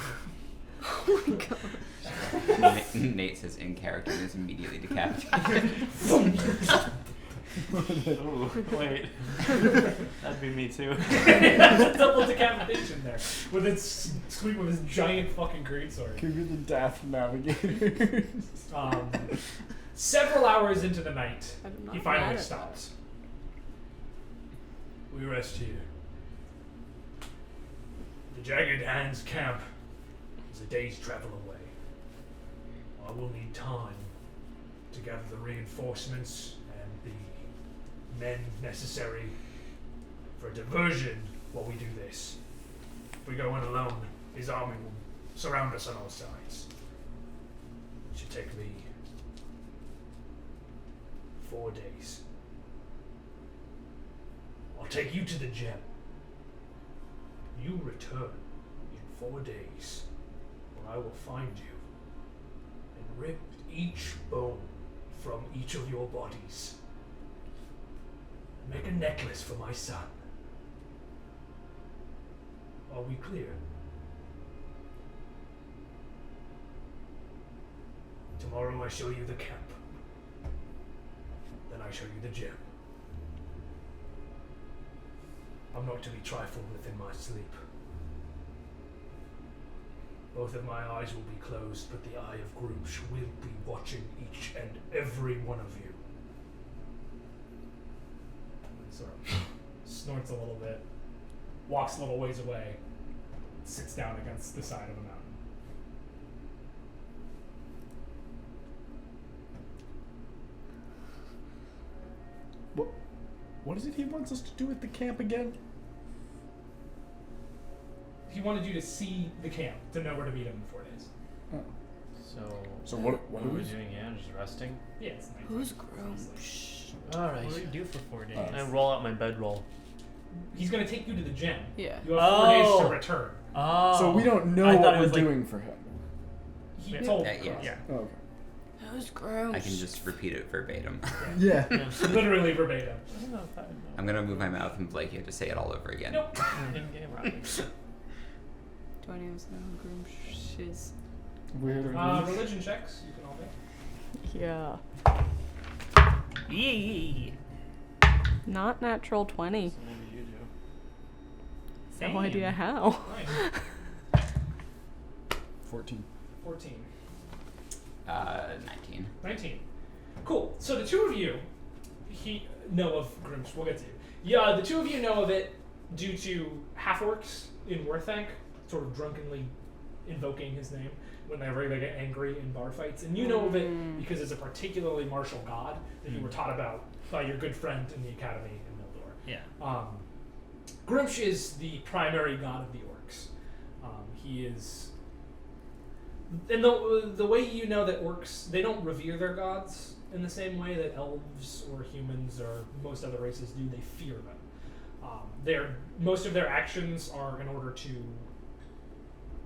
Nate says in character and is immediately decapitated. Oh, wait. That'd be me too. That's a double decapitation there with his giant fucking greatsword. Give me the daft navigators. Several hours into the night, I'm not he mad finally at stops. We rest here. The Jagged Hands camp is a day's travel away. I will need time to gather the reinforcements and the men necessary for a diversion while we do this. If we go in alone, his army will surround us on all sides. It should take me 4 days. I'll take you to the gem. You return in 4 days, where I will find you and rip each bone from each of your bodies. Make a necklace for my son. Are we clear? Tomorrow I show you the camp. Then I show you the gem. I'm not to be trifled with in my sleep. Both of my eyes will be closed, but the eye of Grumsh will be watching each and every one of you. Sort of snorts a little bit, walks a little ways away, sits down against the side of a mountain. What is it he wants us to do at the camp again? He wanted you to see the camp, to know where to meet him in 4 days. So what are we doing here? Just resting? Yeah, it's nice. Who's Grumsh? Alright. What do we do for 4 days? I roll out my bedroll. He's going to take you to the gem. Yeah. You have 4 days to Oh. return. Oh. So we don't know I thought what it we're was like- doing for him. He Yeah. told Yeah. yeah. Oh, okay. Who's Grumsh? I can just repeat it verbatim. Yeah. Literally verbatim. I don't know if I know. I'm gonna move my mouth and Blake, you have to say it all over again. Nope. In-game writing. Do I know who Grumsh is? Weird. Religion checks, you can all make. Yeah. Yee. Not natural 20. So maybe you do. No idea how. Nice. 14. 14. 19. 19. Cool. So the two of you know of Grumsh. We'll get to you. Yeah, the two of you know of it due to half-orcs in Werthank sort of drunkenly invoking his name whenever they get angry in bar fights. And you know of it because it's a particularly martial god that you were taught about by your good friend in the academy in Mildor. Yeah. Grumsh is the primary god of the orcs. He is And the way you know that orcs, they don't revere their gods in the same way that elves or humans or most other races do. They fear them. Most of their actions are in order to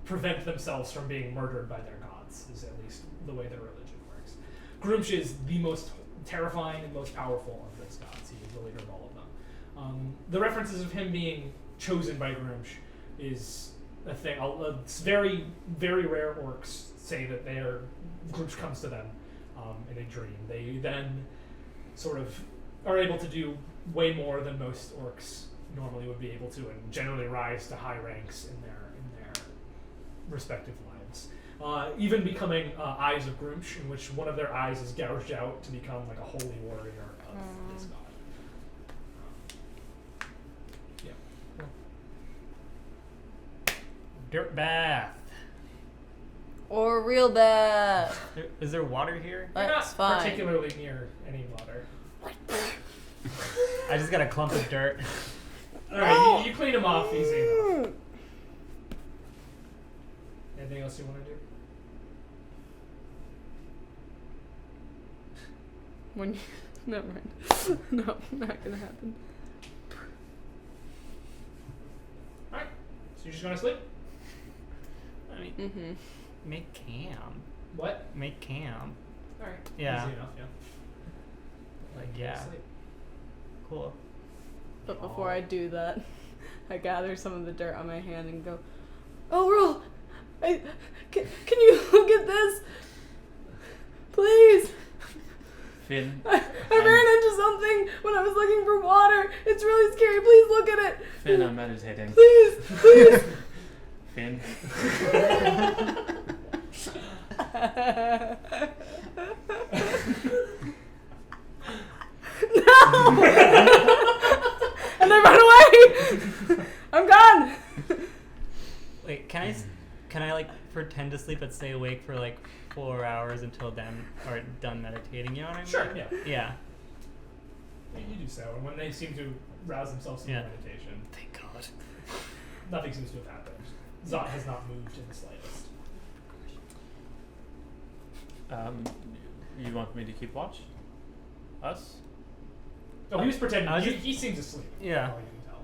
prevent themselves from being murdered by their gods, is at least the way their religion works. Grumsh is the most terrifying and most powerful of those gods. He is the leader of all of them. The references of him being chosen by Grumsh is a thing. It's very, very rare orcs say that Grumsh comes to them in a dream. They then sort of are able to do way more than most orcs normally would be able to, and generally rise to high ranks in their respective lives. Even becoming Eyes of Grumsh, in which one of their eyes is gouged out to become like a holy warrior of this god. Dirt bath. Or real bath. Is there water here? You're That's not fine. particularly near any water. I just got a clump of dirt. Alright, you clean them off easy enough. Anything else you want to do? When you, never mind. No, not gonna happen. Alright, so you're just gonna sleep? I mean, Mm-hmm. make camp. What? Make camp. Alright. Yeah. Easy enough, yeah. Like, yeah. Sleep. Cool. But before I do that, I gather some of the dirt on my hand and go, "Oh, Roll, can you look at this, please? Finn. I ran into something when I was looking for water. It's really scary. Please look at it. Finn, I'm meditating. Please, please." Finn. No! And I run away. I'm gone. Wait, can I like pretend to sleep but stay awake for like 4 hours until done meditating? You know what I mean? Sure, yeah. Yeah. You do so, and when they seem to rouse themselves from Yeah. meditation, Thank God. nothing seems to have happened. Zot has not moved in the slightest. You want me to keep watch? Us? Oh, he was pretending. I was He, just- he seems asleep. Yeah. All you can tell.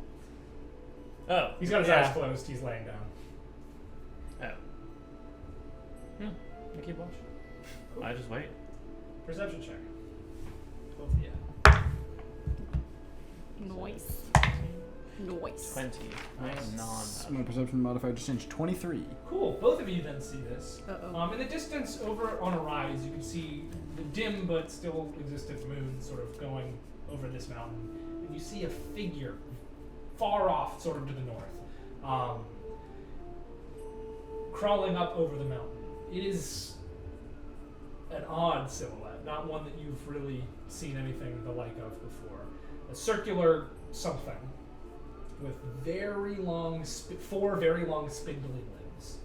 Oh. He's got his Yeah. eyes closed. He's laying down. Oh. I keep watch. Cool. I just wait. Perception check. Both of you. Noise. Noise. 20. I am My perception modifier just changed 23. Cool. Both of you then see this. Uh-oh. In the distance, over on a rise, you can see the dim but still existent moon sort of going over this mountain, and you see a figure far off, sort of to the north, crawling up over the mountain. It is an odd silhouette, not one that you've really seen anything the like of before. A circular something with very long, four very long spindly limbs.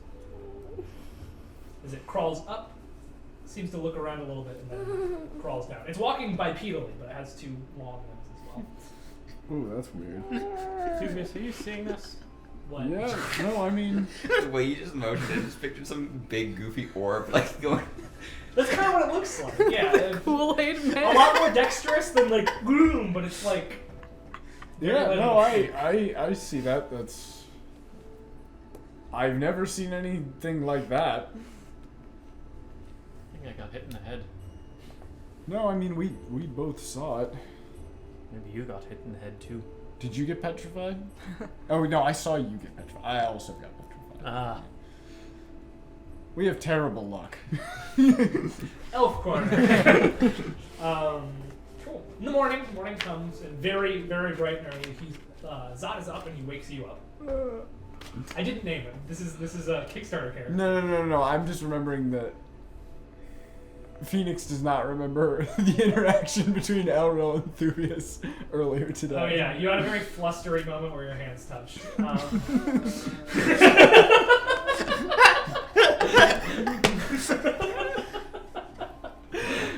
As it crawls up, seems to look around a little bit, and then crawls down. It's walking bipedally, but it has two long limbs as well. Ooh, that's weird. Tubius, are you seeing this? What? Yeah, no, I mean... The way you just motioned it, I just pictured some big goofy orb like going. That's kind of what it looks like. Yeah. Kool-Aid Man. A lot more dexterous than like gloom, but it's like. Yeah, no, I see that. That's... I've never seen anything like that. I think I got hit in the head. No, I mean, we both saw it. Maybe you got hit in the head too. Did you get petrified? Oh, no, I saw you get petrified. I also got petrified. Ah. We have terrible luck. Elf corner. Cool. In the morning comes, and very, very bright and early. Zot is up and he wakes you up. I didn't name him. This is a Kickstarter character. No. I'm just remembering that Phoenix does not remember the interaction between Elro and Thubius earlier today. Oh yeah, you had a very flustery moment where your hands touched.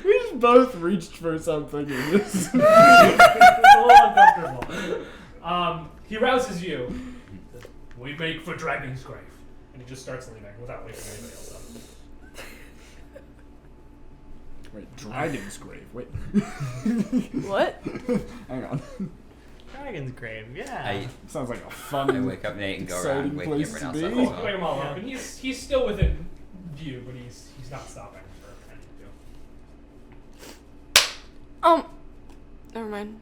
We just both reached for something in this. It's a little uncomfortable. He rouses you. We make for Dragon's Grave. And he just starts leaving without waking anybody else up. Wait, Dragon's Grave. Wait. What? Hang on. Dragon's Grave, yeah. I Sounds like a fun. I wake up Nate and go around exciting waking place everyone to else be. up as Wake well. him all up, and he's still within view, but he's not stopping for anything to do. Never mind.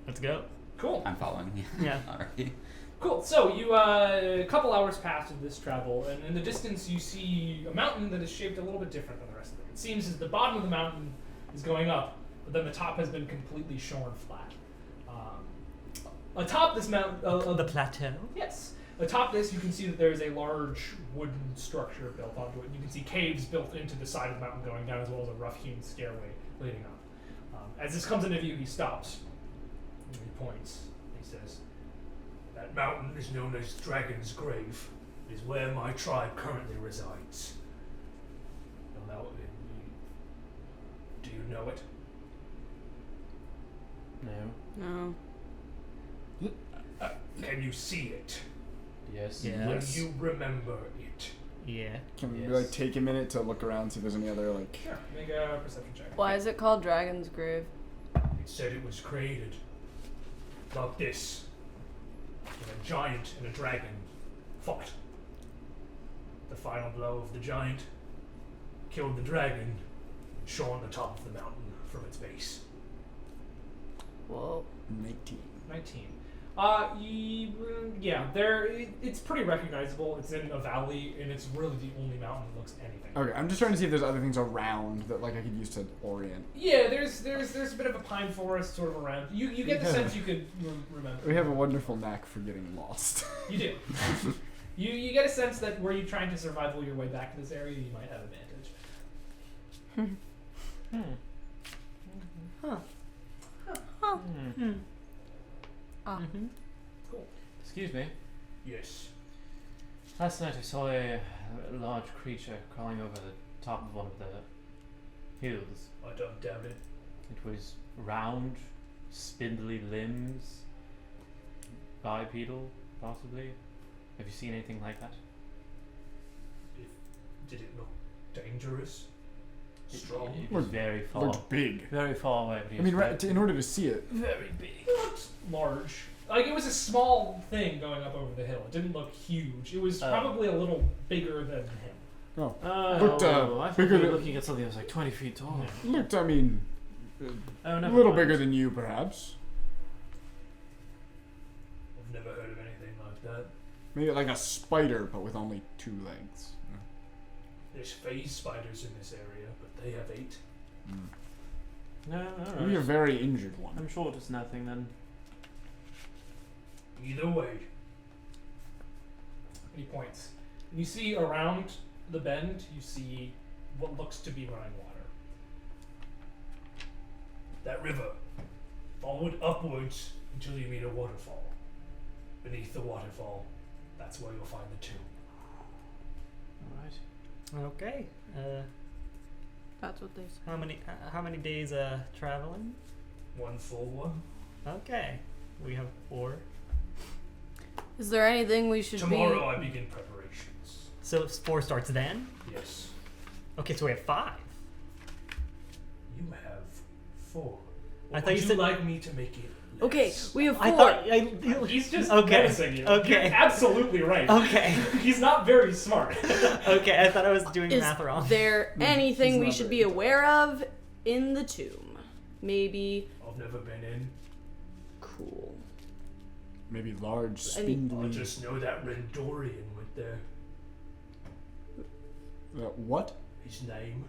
Let's go. Cool. I'm following you. Yeah. Alright. Cool. So you a couple hours pass of this travel, and in the distance you see a mountain that is shaped a little bit different than the rest of it. It seems as the bottom of the mountain is going up, but then the top has been completely shorn flat. Atop this mountain, The plateau? yes. Atop this, you can see that there is a large wooden structure built onto it. You can see caves built into the side of the mountain going down, as well as a rough-hewn stairway leading up. As this comes into view, he stops. And he points. He says, "That mountain is known as Dragon's Grave. It is where my tribe currently resides." You'll know it. Do you know it? No. No. Can you see it? Yes. Yeah. Will Yes. you remember it? Yeah. Can we Yes. like take a minute to look around, see if there's any other like? Sure. Make a perception check. Why is it called Dragon's Grave? It said it was created like this. When a giant and a dragon fought. The final blow of the giant killed the dragon and shorn the top of the mountain from its base. Whoa. 19. 19. Yeah, it's pretty recognizable. It's in a valley, and it's really the only mountain that looks anything. Okay, I'm just trying to see if there's other things around that like I could use to orient. Yeah, there's a bit of a pine forest sort of around. You get the Yeah. sense you could remember. We have a wonderful knack for getting lost. You do. you get a sense that were you trying to survival your way back to this area, you might have advantage. Huh. Ah. Cool. Excuse me. Yes. Last night I saw a large creature crawling over the top of one of the hills. I don't doubt it. It was round, spindly limbs, bipedal, possibly. Have you seen anything like that? Did it look dangerous? Strong? It was very far. Looked big. Very far away. I mean, in order to see it, Very big. It looked large. Like, it was a small thing going up over the hill. It didn't look huge. It was probably a little bigger than him. oh, Oh, Looked, I thought bigger we were than- looking at something that was like 20 feet tall. looked. I mean, Oh, a never little mind. bigger than you, perhaps. I've never heard of anything like that. Maybe like a spider, but with only 2 legs. There's phase spiders in this area, but they have 8. No, Maybe a alright. very injured one. I'm sure it's nothing then. Either way. And he points. And you see around the bend, you see what looks to be running water. That river. Follow it upwards until you meet a waterfall. Beneath the waterfall, that's where you'll find the tomb. Alright. Okay. That's what they say. How many days traveling? 1 full one. Okay. We have 4. Is there anything we should Tomorrow I begin preparations. So 4 starts then? Yes. Okay, so we have 5. You have 4. I thought Would you you said- like me to make it less? Okay, we have 4. I thought He's just Okay. menacing you. Okay. You're absolutely right. Okay. He's not very smart. Okay, I thought I was doing Is math wrong. there anything he's we not should very be aware of in the tomb? Maybe. I've never been in. Cool. Maybe large, I mean- I spindly. just know that Rendorian went there. What? His name?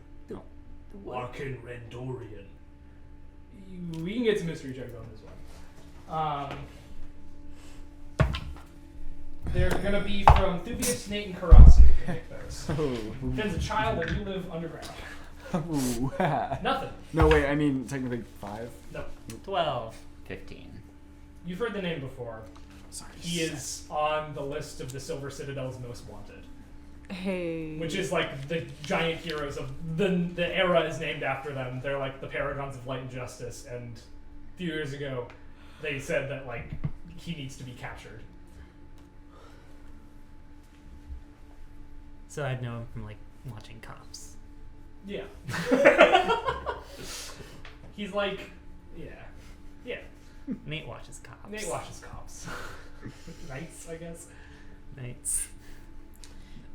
What? Arkin Rendorian. We can get some mystery checks on this one. They're gonna be from Thubius, Nate, and Karatsu. You can pick those. Oh. Finn's a child and you live underground. Ooh. Nothing. No, wait. I mean, technically 5. No. 12. 15. You've heard the name before. Sorry. He is on the list of the Silver Citadel's most wanted. Hey. Which is like the giant heroes of the era is named after them. They're like the paragons of light and justice. And a few years ago, they said that like he needs to be captured. So I'd know him from like watching Cops. Yeah. like, yeah. Nate watches cops. Nate watches cops. Knights, I guess. Knights.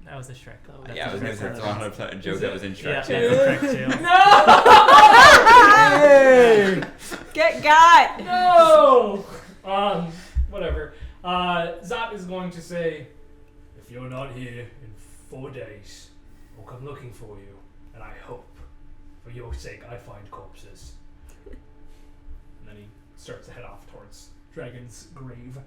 That was a Shrek. Yeah, I was going to say it's 100% a joke that was in Shrek. Yeah, Shrek too. Hey! Get got! No! Whatever. Zop is going to say, if you're not here in 4 days, I'll come looking for you, and I hope, for your sake, I find corpses. And then he starts to head off towards Dragon's grave.